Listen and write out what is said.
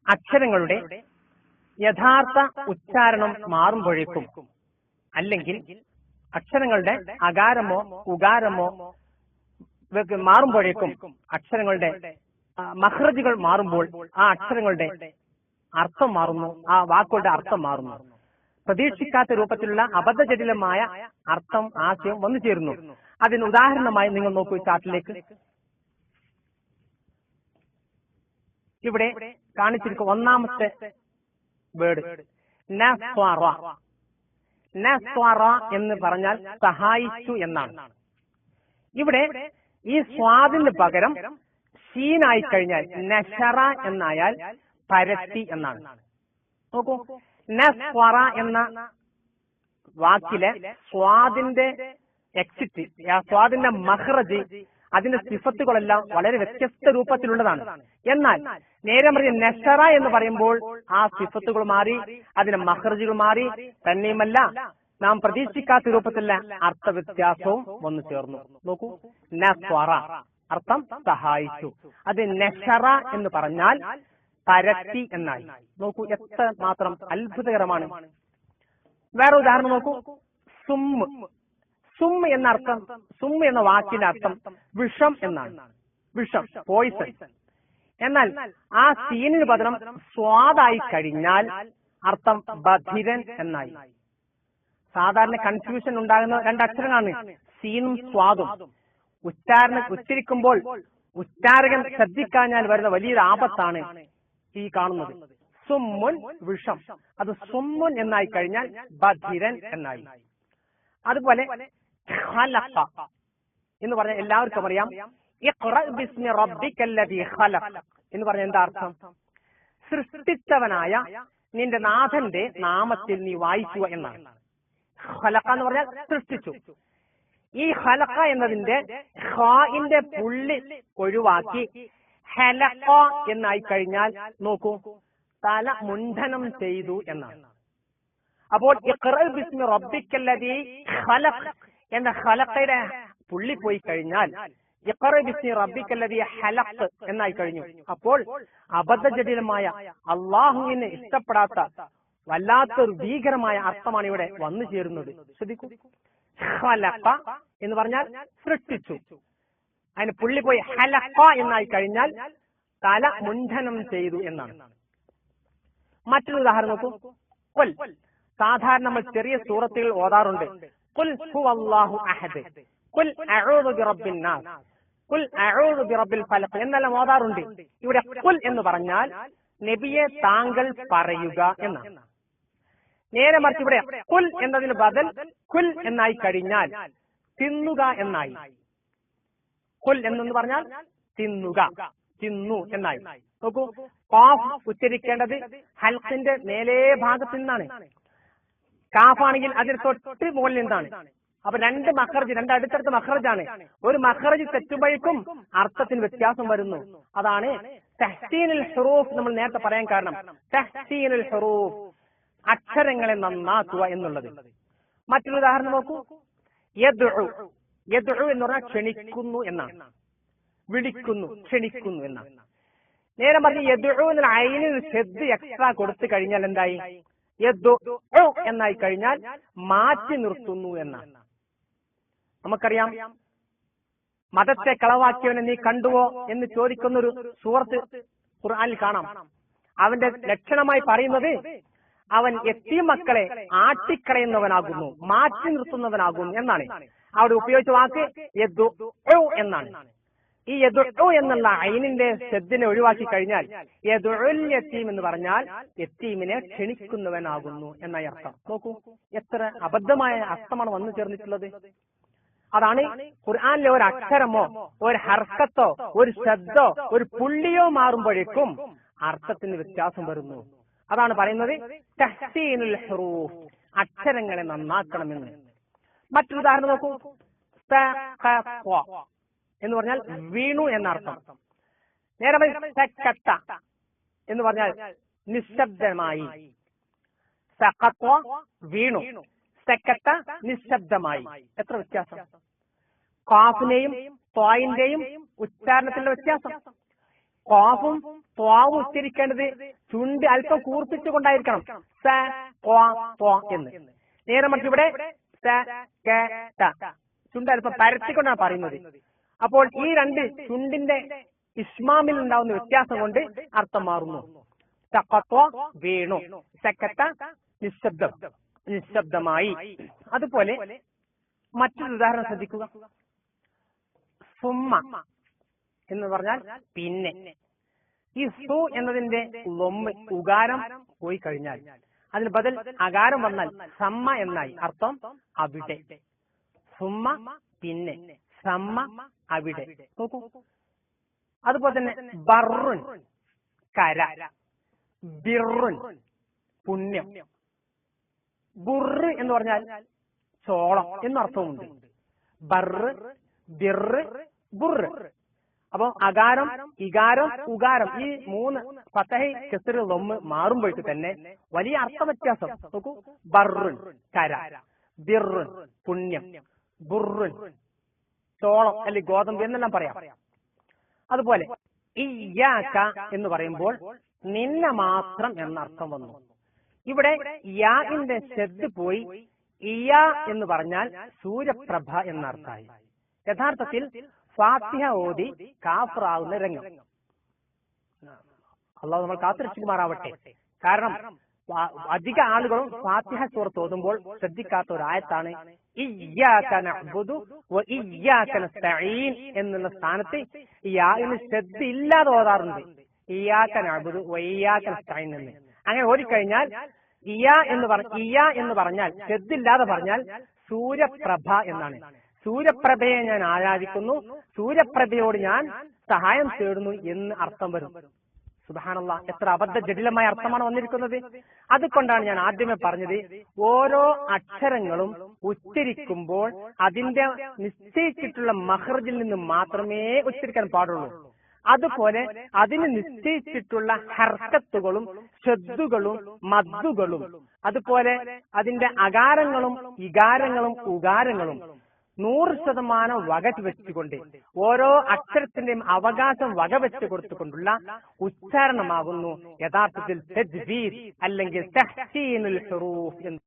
അക്ഷരങ്ങളുടെ യഥാർത്ഥ ഉച്ചാരണം മാറുമ്പോഴേക്കും, അല്ലെങ്കിൽ അക്ഷരങ്ങളുടെ അകാരമോ ഉകാരമോ മാറുമ്പോഴേക്കും, അക്ഷരങ്ങളുടെ മഖ്റജുകൾ മാറുമ്പോൾ ആ അക്ഷരങ്ങളുടെ അർത്ഥം മാറുന്നു, ആ വാക്കുകളുടെ അർത്ഥം മാറുന്നു. പ്രതീക്ഷിക്കാത്ത രൂപത്തിലുള്ള അബദ്ധജടിലമായ അർത്ഥം, ആശയം വന്നു ചേരുന്നു. അതിന് ഉദാഹരണമായി നിങ്ങൾ നോക്കൂ ചാർട്ടിലേക്ക്. ഇവിടെ കാണിച്ചിരിക്കുന്ന ഒന്നാമത്തെ വേർഡ് നസ്വറ. നസ്വറ എന്ന് പറഞ്ഞാൽ സഹായിച്ചു എന്നാണ്. ഇവിടെ ഈ സ്വാദിന് പകരം ഷീനായി കഴിഞ്ഞാൽ നശറ എന്നായാൽ പരത്തി എന്നാണ്. നോക്കൂ, നസ്വറ എന്ന വാക്കിലെ സ്വാദിന്റെ എക്സിറ്റ്, സ്വാദിന്റെ മഖ്റജ്, അതിന്റെ സിഫത്തുകളെല്ലാം വളരെ വ്യത്യസ്ത രൂപത്തിലുള്ളതാണ്. എന്നാൽ നേരെ മറിച്ച് നശറ എന്ന് പറയുമ്പോൾ ആ സിഫത്തുകൾ മാറി, അതിന്റെ മഖ്റജുകൾ മാറി. തന്നെയുമല്ല, നാം പ്രതീക്ഷിക്കാത്ത രൂപത്തിലുള്ള അർത്ഥവ്യത്യാസവും വന്നു ചേർന്നു. നോക്കൂ, നസ്വറ അർത്ഥം സഹായിച്ചു, അത് നശറ എന്ന് പറഞ്ഞാൽ പരത്തി എന്നായി. നോക്കൂ, എത്ര മാത്രം അത്ഭുതകരമാണ്. വേറെ ഉദാഹരണം നോക്കൂ, സുമ്മ്. സുമ്മ് എന്ന അർത്ഥം, സുമ്മ് എന്ന വാക്കിന്റെ അർത്ഥം വിഷം എന്നാണ്. വിഷം, പോയിസൺ. എന്നാൽ ആ സീനിന് പകരം സ്വാദായി കഴിഞ്ഞാൽ അർത്ഥം ബധിരൻ എന്നായി. സാധാരണ കൺഫ്യൂഷൻ ഉണ്ടാകുന്ന രണ്ടക്ഷരങ്ങളാണ് സീനും സ്വാദും. ഉച്ചരിക്കുമ്പോൾ ഉച്ചാരകൻ ശ്രദ്ധിക്കാഞ്ഞാൽ വരുന്ന വലിയൊരു ആപത്താണ് ഈ കാണുന്നത്. സുമ്മുൻ വിഷം, അത് സുമ്മുൻ എന്നായി കഴിഞ്ഞാൽ ബധിരൻ എന്നായി. അതുപോലെ ഖലഖ എന്ന് പറഞ്ഞാൽ എല്ലാവർക്കും അറിയാം. ഇഖ്റ ബിസ്മി റബ്ബിക്കല്ലദീ ഖലഖ എന്ന് പറഞ്ഞ എന്താ അർത്ഥം? സൃഷ്ടിച്ചവനായ നിന്റെ നാഥന്റെ നാമത്തിൽ നീ വായിക്കുക എന്നാണ്. ഖലഖ എന്ന് പറഞ്ഞാൽ സൃഷ്ടിച്ചു. ഈ ഖലഖ എന്നതിന്റെ ഖാഇന്റെ പുള്ളി ഒഴിവാക്കി ഹലഖ എന്നായി കഴിഞ്ഞാൽ നോക്കൂ, തല മുണ്ഡനം ചെയ്തു എന്നാണ്. അപ്പോൾ ഇഖ്റ ബിസ്മി റബ്ബിക്കല്ലദീ ഖലഖ എന്ന ഖലഖയുടെ പുള്ളി പോയി കഴിഞ്ഞാൽ ഇഖ്റ ബിസ്മി റബ്ബിക്കല്ലദീ ഹലഖ എന്നായി കഴിഞ്ഞു. അപ്പോൾ അബദ്ധജടിലമായ, അള്ളാഹുവിനെ ഇഷ്ടപ്പെടാത്ത വല്ലാത്തൊരു ഭീകരമായ അർത്ഥമാണ് ഇവിടെ വന്നു ചേരുന്നത്. ശ്രദ്ധിക്കൂ, ഖലഖ എന്ന് പറഞ്ഞാൽ സൃഷ്ടിച്ചു, അതിന് പുള്ളി പോയി ഹലഖ എന്നായി കഴിഞ്ഞാൽ തല മുണ്ഡനം ചെയ്തു എന്നാണ്. മറ്റൊരു ഉദാഹരണം നോക്കൂ, ഖുൽ. സാധാരണ നമ്മൾ ചെറിയ സൂറത്തുകൾ ഓതാറുണ്ട്. ഖുൽ ഹുവല്ലാഹു അഹദ്, ഖുൽ അഊദു ബിറബ്ബിൻ നാസ്, ഖുൽ അഊദു ബിറബ്ബിൽ ഫലഖ് എന്നെല്ലാം ഓതാറുണ്ട്. ഇവിടെ ഖുൽ എന്ന് പറഞ്ഞാൽ നബിയെ താങ്കൾ പറയുക എന്നാണ്. നേരെ മറിച്ച് ഇവിടെ ഖുൽ എന്നതിന് ബദൽ ഖുൽ എന്നായി കഴിഞ്ഞാൽ തിന്നുക എന്നായി. ഖുൽ എന്ന് പറഞ്ഞാൽ തിന്നുക, തിന്നു എന്നായി. നോക്കൂ, ഖാഫ് ഉച്ചരിക്കേണ്ടത് ഹൽഖിന്റെ മേലേ ഭാഗത്ത് നിന്നാണ്. കാഫാണെങ്കിൽ അതിന് തൊട്ട് മുകളിൽ നിന്നാണ്. അപ്പൊ രണ്ട് മഖ്റജ്, രണ്ട് അടുത്തടുത്ത മഖ്റജാണ്. ഒരു മഖ്റജ് തെറ്റുമ്പോഴേക്കും അർത്ഥത്തിന് വ്യത്യാസം വരുന്നു. അതാണ് തഹ്സീനുൽ ഹുറൂഫ് നമ്മൾ നേരത്തെ പറയാൻ കാരണം. തഹ്സീനുൽ ഹുറൂഫ്, അക്ഷരങ്ങളെ നന്നാക്കുക എന്നുള്ളത്. മറ്റൊരു ഉദാഹരണം നോക്കൂ, യദ്ഉ. യദ്ഉ എന്ന് പറഞ്ഞാൽ ക്ഷണിക്കുന്നു എന്നാണ്. വിളിക്കുന്നു, ക്ഷണിക്കുന്നു എന്നാണ്. നേരെ പറഞ്ഞ് യദ്ഉ എന്ന ഐനിന് ഷദ്ദ് എക്സ്ട്രാ കൊടുത്തു കഴിഞ്ഞാൽ എന്തായി? യദ്ഉ എന്നായി കഴിഞ്ഞാൽ മാറ്റി നിർത്തുന്നു എന്നാണ്. നമുക്കറിയാം, മതത്തെ കളവാക്കിയവനെ നീ കണ്ടുവോ എന്ന് ചോദിക്കുന്നൊരു സൂറത്ത് ഖുർആനിൽ കാണാം. അവന്റെ ലക്ഷണമായി പറയുന്നത് അവൻ യതീം മക്കളെ ആട്ടിക്കളയുന്നവനാകുന്നു, മാറ്റി നിർത്തുന്നവനാകുന്നു എന്നാണ്. അവിടെ ഉപയോഗിച്ച വാക്ക് യദ്ഉ എന്നാണ്. ഈ യദ്ഉ എന്നുള്ള ഐനിന്റെ ഷദ്ദിനെ ഒഴിവാക്കി കഴിഞ്ഞാൽ യദ്ഉൽ യതീം എന്ന് പറഞ്ഞാൽ യതീമിനെ ക്ഷണിക്കുന്നവനാകുന്നു എന്നായി അർത്ഥം. നോക്കൂ, എത്ര അബദ്ധമായ അർത്ഥമാണ് വന്നു ചേർന്നിട്ടുള്ളത്. അതാണ് ഖുർആനിലെ ഒരു അക്ഷരമോ ഒരു ഹർക്കത്തോ ഒരു ശബ്ദോ ഒരു പുള്ളിയോ മാറുമ്പോഴേക്കും അർത്ഥത്തിന് വ്യത്യാസം വരുന്നു. അതാണ് പറയുന്നത് തഹ്സീനുൽ ഹുറൂഫ്, അക്ഷരങ്ങളെ നന്നാക്കണമെന്ന്. മറ്റൊരു ഉദാഹരണം നോക്കൂ, സഖഖ എന്ന് പറഞ്ഞാൽ വീണു എന്നർത്ഥം. നേരെ സക്കത്ത എന്ന് പറഞ്ഞാൽ നിശബ്ദമായി. സഖഖ വീണു, സക്കത്ത നിശബ്ദമായി. എത്ര വ്യത്യാസം! ഖാഫിന്റെയും ത്വായിന്റെയും ഉച്ചാരണത്തിന്റെ വ്യത്യാസം. ഖാഫും ത്വാവും ഉച്ചരിക്കേണ്ടത് ചുണ്ട് അല്പം കൂർപ്പിച്ചുകൊണ്ടായിരിക്കണം. സ ഖ ത്വ എന്ന്. നേരെ മറിച്ച് ഇവിടെ സ ക ത ചുണ്ട് അല്പം പരത്തിക്കൊണ്ടാണ് പറയുന്നത്. അപ്പോൾ ഈ രണ്ട് ചുണ്ടിന്റെ ഇസ്മാമിൽ ഉണ്ടാവുന്ന വ്യത്യാസം കൊണ്ട് അർത്ഥം മാറുന്നു. സഖത്വ വീണു, സക്കത്ത നിശബ്ദമായി. അതുപോലെ മറ്റൊരു ഉദാഹരണം ശ്രദ്ധിക്കുക. സുമ്മ എന്ന് പറഞ്ഞാൽ പിന്നെ. ഈ സു എന്നതിന്റെ ലൊമ്മ് ഉകാരം പോയി കഴിഞ്ഞാൽ അതിന് ബദൽ അകാരം വന്നാൽ സമ്മ എന്നായി. അർത്ഥം അവിടെ. സുമ്മ പിന്നെ, സമ്മ അവിടെ. നോക്കൂ. അതുപോലെ തന്നെ ബറുൻ കര, ബിറുൻ പുണ്യം, ബുറ് എന്ന് പറഞ്ഞാൽ ചോളം എന്നർത്ഥവുമുണ്ട്. ബറ്, ബിറ്, ബുറ്. അപ്പൊ അകാരം, ഇകാരം, ഉകാരം ഈ മൂന്ന് ഫതഹ് കസ്റ് ലൊമ്മ് മാറുമ്പോഴേക്ക് തന്നെ വലിയ അർത്ഥ വ്യത്യാസം. നോക്കൂ. ബറുൻ കര, ബിറുൻ പുണ്യം, ബുറുൻ ചോളം അല്ലെങ്കിൽ ഗോതമ്പ് എന്നെല്ലാം പറയാം. അതുപോലെ ഇയ്യാക എന്ന് പറയുമ്പോൾ നിന്നെ മാത്രം എന്നർത്ഥം വന്നു. ഇവിടെ യാഇന്റെ ശബ്ദ് പോയി ഇയാ എന്ന് പറഞ്ഞാൽ സൂര്യപ്രഭ എന്നർത്ഥമായി. യഥാർത്ഥത്തിൽ ഫാത്തിഹ ഓതി കാഫിറാവുന്ന രംഗം. അല്ലാഹു നമ്മൾ കാത്തുരക്ഷിക്കുമാറാവട്ടെ. കാരണം അധിക ആളുകളും ഫാത്തിഹ സൂറത്ത് ഓതുമ്പോൾ ശ്രദ്ധിക്കാത്ത ഒരു ആയത്താണ് ഇയ്യാക നഅ്ബുദു വ ഇയ്യാക നസ്തഈൻ എന്നുള്ള സ്ഥാനത്ത് യാഇന് ശബ്ദ ഇല്ലാതെ ഓതാറുണ്ട്. ഇയ്യാക നഅ്ബുദു വ ഇയ്യാക നസ്തഈൻ എന്ന്. അങ്ങനെ ഓതിക്കഴിഞ്ഞാൽ ഇയ്യ എന്ന് പറഞ്ഞാൽ ശബ്ദില്ലാതെ പറഞ്ഞാൽ സൂര്യപ്രഭ എന്നാണ്. സൂര്യപ്രഭയെ ഞാൻ ആരാധിക്കുന്നു, സൂര്യപ്രഭയോട് ഞാൻ സഹായം തേടുന്നു എന്ന് അർത്ഥം വരും. സുബ്ഹാനല്ലാഹ്, എത്ര അബദ്ധ ജടിലമായ അർത്ഥമാണ് വന്നിരിക്കുന്നത്. അതുകൊണ്ടാണ് ഞാൻ ആദ്യമേ പറഞ്ഞത്, ഓരോ അക്ഷരങ്ങളും ഉച്ചരിക്കുമ്പോൾ അതിന്റെ നിശ്ചയിച്ചിട്ടുള്ള മഖ്റജിൽ നിന്ന് മാത്രമേ ഉച്ചരിക്കാൻ പാടുള്ളൂ. അതുപോലെ അതിന് നിശ്ചയിച്ചിട്ടുള്ള ഹർക്കത്തുകളും ശബ്ദുകളും മദ്ദുകളും അതുപോലെ അതിന്റെ അകാരങ്ങളും ഇകാരങ്ങളും ഉകാരങ്ങളും 100% വകവെച്ചുകൊണ്ട് ഓരോ അക്ഷരത്തിന്റെയും അവകാശം വകവെച്ച് കൊടുത്തുകൊണ്ടുള്ള ഉച്ചാരണമാകുന്നു യഥാർത്ഥത്തിൽ തജ്വീദ് അല്ലെങ്കിൽ തഹ്സീനുൽ ഹുറൂഫ് എന്ന്.